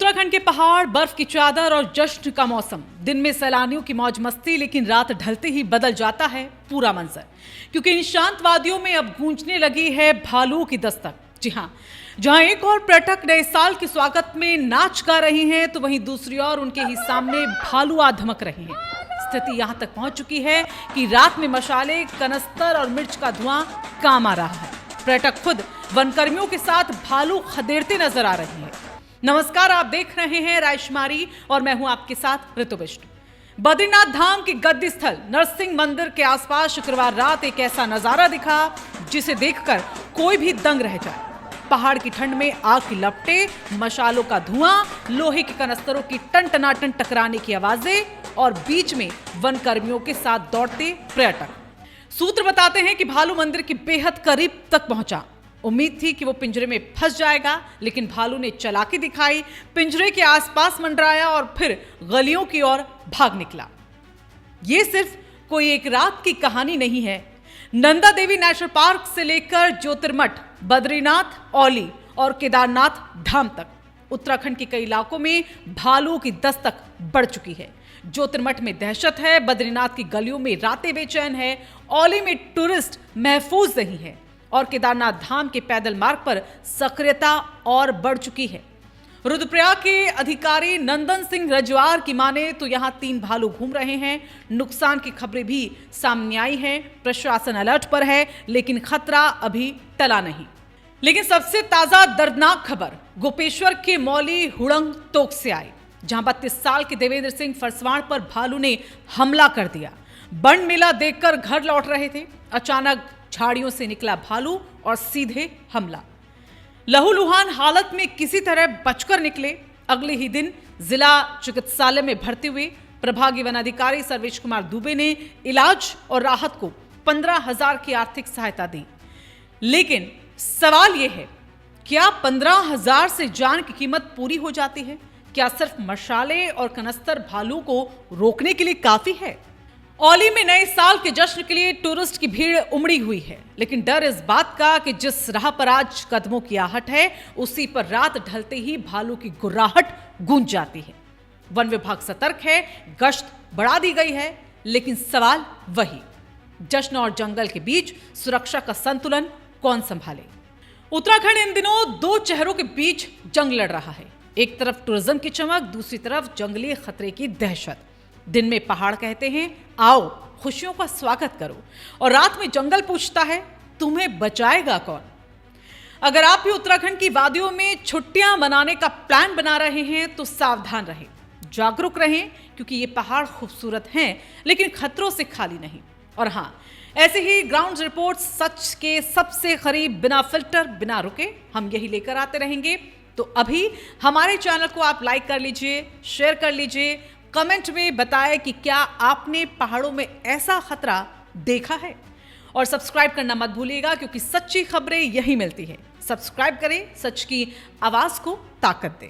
उत्तराखंड के पहाड़, बर्फ की चादर और जश्न का मौसम। दिन में सैलानियों की मौज मस्ती, लेकिन रात ढलते ही बदल जाता है पूरा मंजर, क्योंकि इन शांत वादियों में अब गूंजने लगी है भालुओं की दस्तक। जी हां, जहां एक और पर्यटक नए साल के स्वागत में नाच गा रही हैं, तो वहीं दूसरी ओर उनके ही सामने भालू आ धमक रहे हैं। स्थिति यहां तक पहुंच चुकी है कि रात में मशाले, कनस्तर और मिर्च का धुआं काम आ रहा है। पर्यटक खुद वनकर्मियों के साथ भालू खदेड़ते नजर आ रहे हैं। नमस्कार, आप देख रहे हैं रायशुमारी और मैं हूं आपके साथ ऋतु बिष्ट। बद्रीनाथ धाम के गद्दी स्थल नरसिंह मंदिर के आसपास शुक्रवार रात एक ऐसा नजारा दिखा जिसे देखकर कोई भी दंग रह जाए। पहाड़ की ठंड में आग की लपटें, मशालों का धुआं, लोहे के कनस्तरों की टन-टनाटन टकराने की आवाजें और बीच में वनकर्मियों के साथ दौड़ते पर्यटक। सूत्र बताते हैं कि भालू मंदिर के बेहद करीब तक पहुंचा। उम्मीद थी कि वो पिंजरे में फंस जाएगा, लेकिन भालू ने चालाकी दिखाई, पिंजरे के आसपास मंडराया और फिर गलियों की ओर भाग निकला। ये सिर्फ कोई एक रात की कहानी नहीं है। नंदा देवी नेशनल पार्क से लेकर ज्योतिर्मठ, बद्रीनाथ, औली और केदारनाथ धाम तक उत्तराखंड के कई इलाकों में भालू की दस्तक बढ़ चुकी है। ज्योतिर्मठ में दहशत है, बद्रीनाथ की गलियों में रातें बेचैन है, औली में टूरिस्ट महफूज नहीं है और केदारनाथ धाम के पैदल मार्ग पर सक्रियता और बढ़ चुकी है। रुद्रप्रयाग के अधिकारी नंदन सिंह रजवार की माने तो यहां 3 भालू घूम रहे हैं। नुकसान की खबरें भी सामने आई हैं। प्रशासन अलर्ट पर है, लेकिन खतरा अभी टला नहीं। लेकिन सबसे ताजा दर्दनाक खबर गोपेश्वर के मौली हुड़ंग तोक से आई, जहां 32 साल के देवेंद्र सिंह फरसवाण पर भालू ने हमला कर दिया। बंड मेला देखकर घर लौट रहे थे, अचानक झाड़ियों से निकला भालू और सीधे हमला। लहूलुहान हालत में किसी तरह बचकर निकले। अगले ही दिन जिला चिकित्सालय में भर्ती हुए। प्रभागी वनाधिकारी सर्वेश कुमार दुबे ने इलाज और राहत को 15,000 की आर्थिक सहायता दी। लेकिन सवाल यह है, क्या 15,000 से जान की कीमत पूरी हो जाती है? क्या सिर्फ मशाले और कनस्तर भालू को रोकने के लिए काफी है? औली में नए साल के जश्न के लिए टूरिस्ट की भीड़ उमड़ी हुई है, लेकिन डर इस बात का कि जिस राह पर आज कदमों की आहट है, उसी पर रात ढलते ही भालू की गुर्राहट गूंज जाती है। वन विभाग सतर्क है, गश्त बढ़ा दी गई है, लेकिन सवाल वही, जश्न और जंगल के बीच सुरक्षा का संतुलन कौन संभाले? उत्तराखंड इन दिनों 2 चेहरों के बीच जंग लड़ रहा है। एक तरफ टूरिज्म की चमक, दूसरी तरफ जंगली खतरे की दहशत। दिन में पहाड़ कहते हैं आओ खुशियों का स्वागत करो, और रात में जंगल पूछता है तुम्हें बचाएगा कौन? अगर आप भी उत्तराखंड की वादियों में छुट्टियां मनाने का प्लान बना रहे हैं तो सावधान रहें, जागरूक रहें, क्योंकि ये पहाड़ खूबसूरत हैं लेकिन खतरों से खाली नहीं। और हां, ऐसे ही ग्राउंड रिपोर्ट सच के सबसे करीब, बिना फिल्टर, बिना रुके हम यही लेकर आते रहेंगे। तो अभी हमारे चैनल को आप लाइक कर लीजिए, शेयर कर लीजिए, कमेंट में बताएं कि क्या आपने पहाड़ों में ऐसा खतरा देखा है, और सब्सक्राइब करना मत भूलिएगा, क्योंकि सच्ची खबरें यही मिलती है। सब्सक्राइब करें, सच की आवाज को ताकत दें।